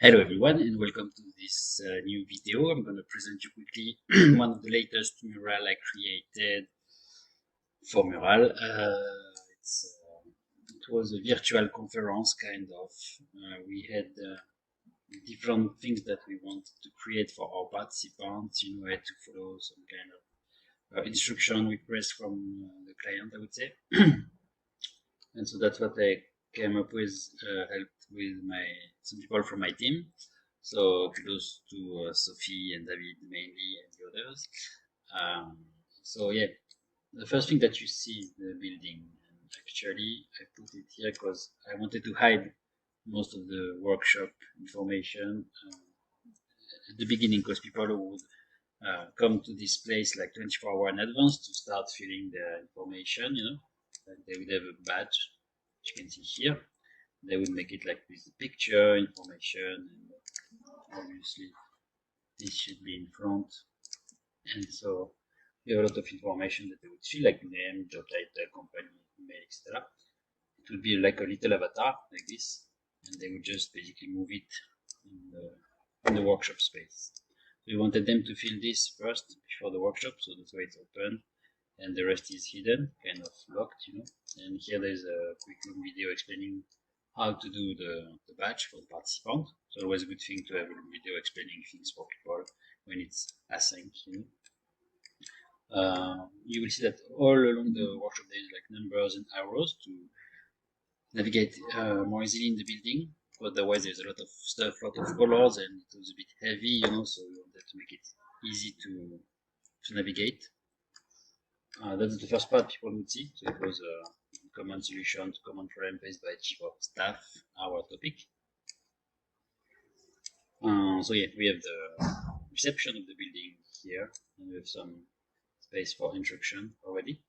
Hello everyone and welcome to this new video. I'm going to present you quickly one of the latest mural I created for Mural. It was a virtual conference kind of. We had different things that we wanted to create for our participants. I had to follow some kind of instruction request from the client, I would say. And so that's what I came up with, helped with some people from my team. So kudos to Sophie and David mainly and the others. So yeah, the first thing that you see is the building. And actually, I put it here because I wanted to hide most of the workshop information at the beginning, because people would come to this place like 24 hours in advance to start filling their information. And they would have a badge, which you can see here. They would make it like with the picture, information, and obviously this should be in front. And so you have a lot of information that they would fill, like name, job title, company, email, etc. It would be like a little avatar like this, and they would just basically move it in the workshop space. So we wanted them to fill this first before the workshop, so that's why it's open, and the rest is hidden, kind of locked. And here there's a quick video explaining how to do the badge for the participant. So always a good thing to have a video explaining things for people when it's async. You will see that all along the workshop there is like numbers and arrows to navigate more easily in the building. Otherwise, there's a lot of stuff, a lot of colors, and it was a bit heavy, so we wanted to make it easy to navigate. That's the first part people would see. So it was a common solution to common problem faced by chief of staff, our topic. So yeah, we have the reception of the building here, and we have some space for instruction already.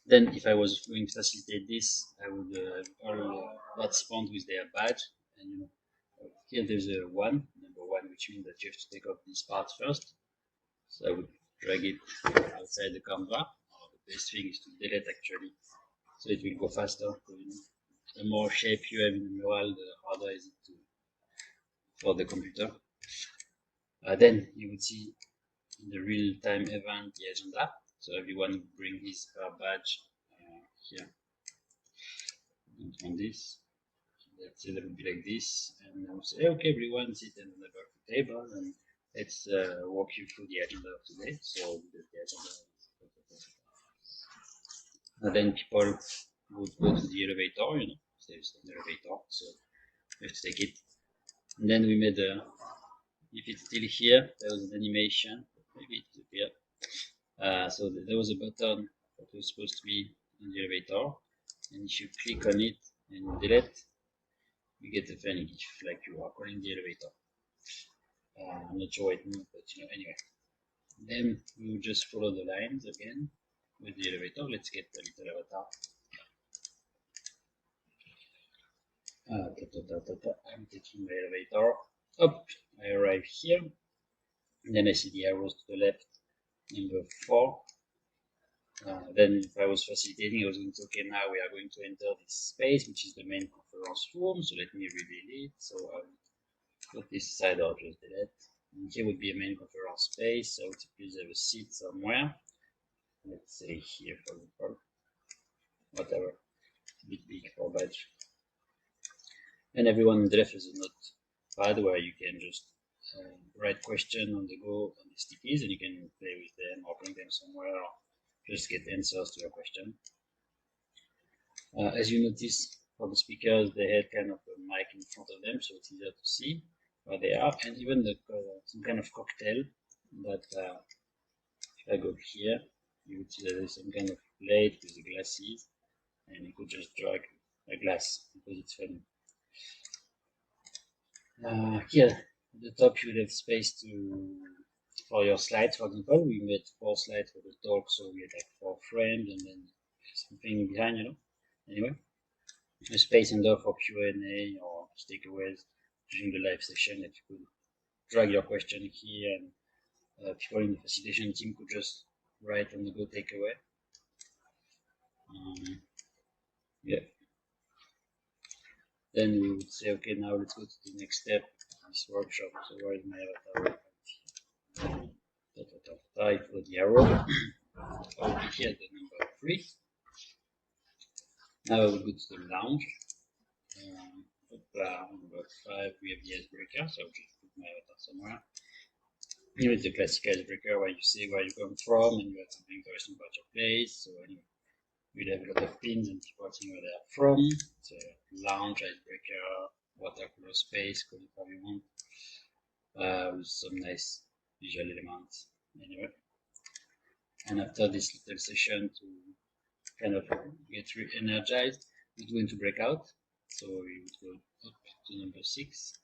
Then if I was going to facilitate this, I would have all participants with their badge, and here there's a number one, which means that you have to take off this part first. So I would drag it outside the canvas. The best thing is to delete actually, so it will go faster. The more shape you have in the mural, the harder is it for the computer. Then you would see in the real-time event the agenda. So everyone would bring his her badge here on this. Let's say that would be like this, and I would say, okay, everyone sit at the table, and let's walk you through the agenda of today. So the agenda. And then people would go to the elevator, there's an elevator, so we have to take it. And then we made if it's still here, there was an animation, maybe it's here. So there was a button that was supposed to be in the elevator, and if you click on it and delete, you get a funny GIF like you are calling the elevator. I'm not sure it moved, but anyway. Then we will just follow the lines again with the elevator. Let's get a little avatar. I'm taking the elevator up. I arrive here, and then I see the arrows to the left, number 4. Then if I was facilitating, I was going to, okay, now we are going to enter this space, which is the main conference room. So let me reveal it. So I'll put this aside or just delete. And here would be a main conference space. So to please have a seat somewhere. Let's say here, for example, whatever, a bit big for badge. And everyone on the left is a notepad where you can just write question on the go on the stickies, and you can play with them or bring them somewhere or just get answers to your question. As you notice, for the speakers, they had kind of a mic in front of them, so it's easier to see where they are, and even some kind of cocktail that if I go here, you would see that there's some kind of plate with the glasses, and you could just drag a glass because it's funny. Here at the top you would have space for your slides. For example, we made 4 slides for the talk, so we had like 4 frames and then something behind, Anyway, a space in there for Q&A or takeaways during the live session that you could drag your question here, and people in the facilitation team could just write on the go takeaway. Yeah. Then we would say, okay, now let's go to the next step, this workshop. So where is my avatar? I follow the arrow. Over here, the number 3. Now I will go to the lounge. Number 5, we have the icebreaker, so I'll just put my avatar somewhere. Here is the classic icebreaker where you say where you come from and you have something interesting about your place. So anyway, we'll have a lot of pins and people saying where they are from. So lounge, icebreaker, water cooler space, call it how you want. With some nice visual elements anyway. And after this little session to kind of get re-energized, we go into breakout. So we would go up to number 6.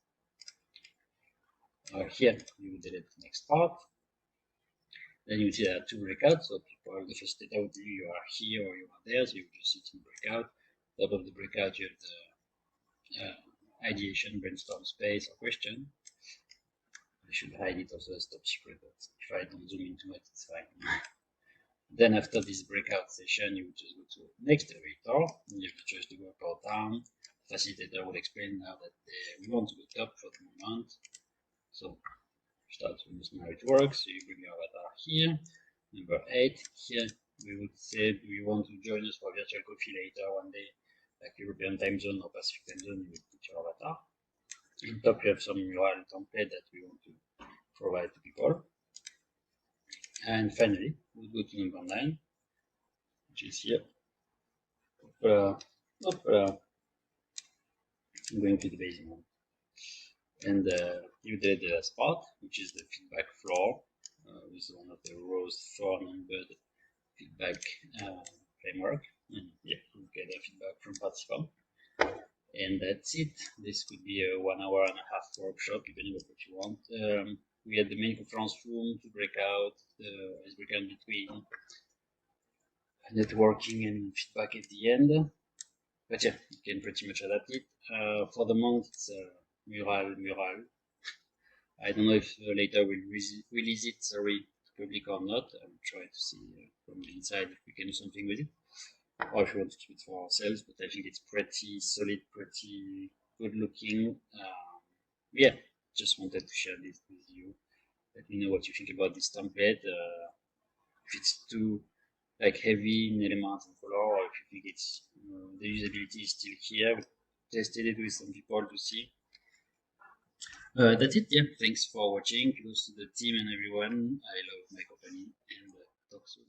Here you would delete the next part. Then you see there are 2 breakouts. So people, the first data would be you are here or you are there, so you just sit in breakout. Top of the breakout you have the ideation, brainstorm space or question. I should hide it also as top secret, but if I don't zoom into it, it's fine. Then after this breakout session, you would just go to next elevator. You have the choice to go up or down. The facilitator will explain now that we want to go top for the moment. So start to understand how it works. So you bring your avatar here. Number 8, here we would say, do you want to join us for virtual coffee later one day, like European time zone or Pacific time zone? You would put your avatar. On top you have some Mural template that we want to provide to people. And finally, we'll go to number 9, which is here. I'm going to the basic one. And you did the last part, which is the feedback floor, with one of the rows 4 numbered feedback framework. And yeah, you get a feedback from participants. And that's it. This could be a 1 hour and a half workshop, depending on what you want. We had the main conference room to break out, the icebreaker in between, networking and feedback at the end. But yeah, you can pretty much adapt it. For the month, it's Mural. I don't know if later we'll release it, sorry, public or not. I will try to see from the inside if we can do something with it. Or if we want to keep it for ourselves, but I think it's pretty solid, pretty good looking. Yeah, just wanted to share this with you. Let me know what you think about this template. If it's too like heavy in elements and color, or if you think it's the usability is still here. We tested it with some people to see. That's it. Yeah, thanks for watching. Kudos to the team and everyone. I love my company, and talk soon.